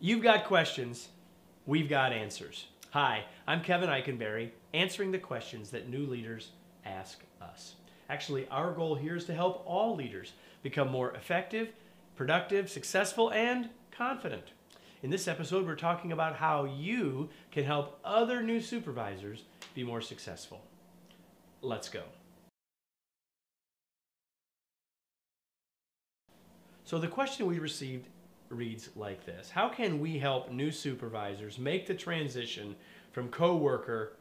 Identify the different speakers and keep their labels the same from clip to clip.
Speaker 1: You've got questions, we've got answers. Hi, I'm Kevin Eikenberry, answering the questions that new leaders ask us. Actually, our goal here is to help all leaders become more effective, productive, successful, and confident. In this episode, we're talking about how you can help other new supervisors be more successful. Let's go. So the question we received reads like this: how can we help new supervisors make the transition from coworker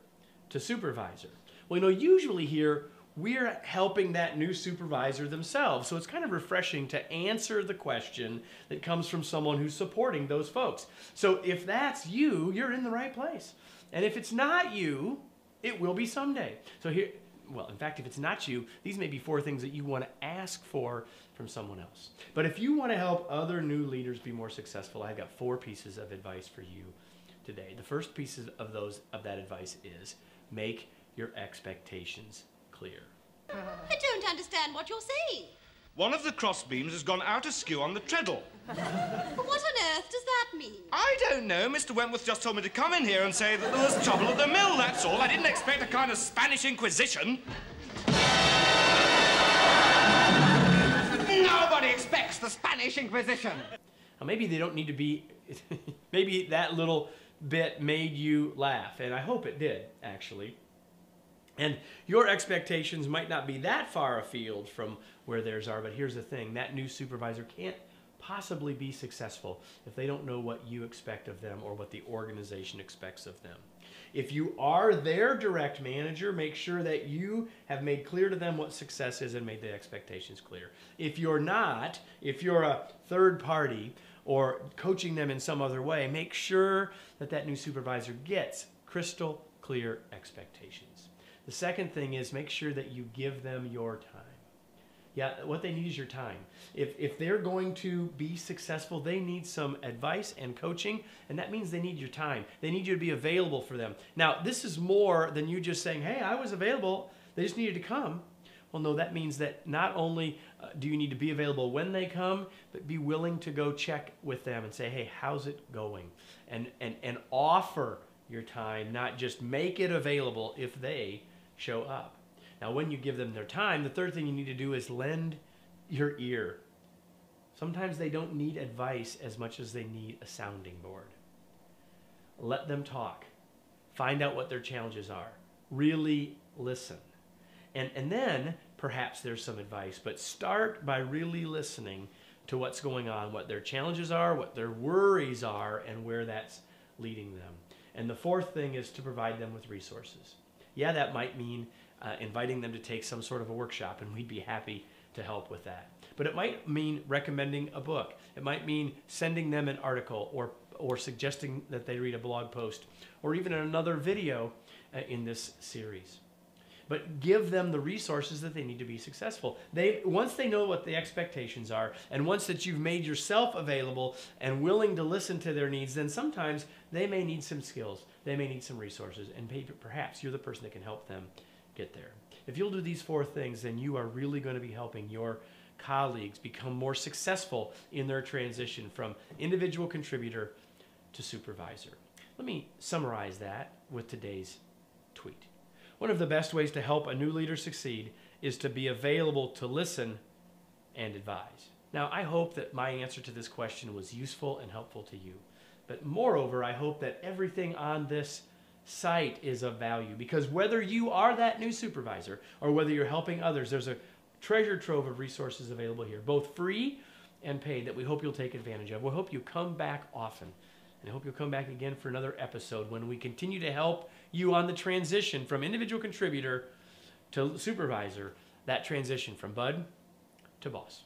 Speaker 1: to supervisor? Well, usually here we're helping that new supervisor themselves. So it's kind of refreshing to answer the question that comes from someone who's supporting those folks. So if that's you, you're in the right place. And if it's not you, it will be someday. So here, well, in fact, if it's not you, these may be 4 things that you want to ask for from someone else. But if you want to help other new leaders be more successful, I've got 4 pieces of advice for you today. The first piece of that advice is make your expectations clear.
Speaker 2: I don't understand what you're saying.
Speaker 3: One of the cross beams has gone out askew on the treadle.
Speaker 2: But what on earth does that mean?
Speaker 3: I don't know. Mr. Wentworth just told me to come in here and say that there was trouble at the mill, that's all. I didn't expect a kind of Spanish Inquisition. Nobody expects the Spanish Inquisition.
Speaker 1: Now, maybe they don't need to be, maybe that little bit made you laugh, and I hope it did, actually. And your expectations might not be that far afield from where theirs are, but here's the thing: that new supervisor can't possibly be successful if they don't know what you expect of them or what the organization expects of them. If you are their direct manager, make sure that you have made clear to them what success is and made the expectations clear. If you're not, if you're a third party or coaching them in some other way, make sure that that new supervisor gets crystal clear expectations. The second thing is make sure that you give them your time. Yeah, what they need is your time. If they're going to be successful, they need some advice and coaching, and that means they need your time. They need you to be available for them. Now, this is more than you just saying, hey, I was available, they just needed to come. Well, no, that means that not only do you need to be available when they come, but be willing to go check with them and say, hey, how's it going? And offer your time, not just make it available if they show up. Now, when you give them their time, the third thing you need to do is lend your ear. Sometimes they don't need advice as much as they need a sounding board. Let them talk. Find out what their challenges are. Really listen. And then perhaps there's some advice, but start by really listening to what's going on, what their challenges are, what their worries are, and where that's leading them. And the fourth thing is to provide them with resources. Yeah, that might mean inviting them to take some sort of a workshop, and we'd be happy to help with that. But it might mean recommending a book. It might mean sending them an article or suggesting that they read a blog post or even another video in this series. But give them the resources that they need to be successful. Once they know what the expectations are, and once that you've made yourself available and willing to listen to their needs, then sometimes they may need some skills. They may need some resources, and perhaps you're the person that can help them get there. If you'll do these 4 things, then you are really going to be helping your colleagues become more successful in their transition from individual contributor to supervisor. Let me summarize that with today's tweet. One of the best ways to help a new leader succeed is to be available to listen and advise. Now, I hope that my answer to this question was useful and helpful to you. But moreover, I hope that everything on this site is of value, because whether you are that new supervisor or whether you're helping others, there's a treasure trove of resources available here, both free and paid, that we hope you'll take advantage of. We hope you come back often. And I hope you'll come back again for another episode when we continue to help you on the transition from individual contributor to supervisor, that transition from bud to boss.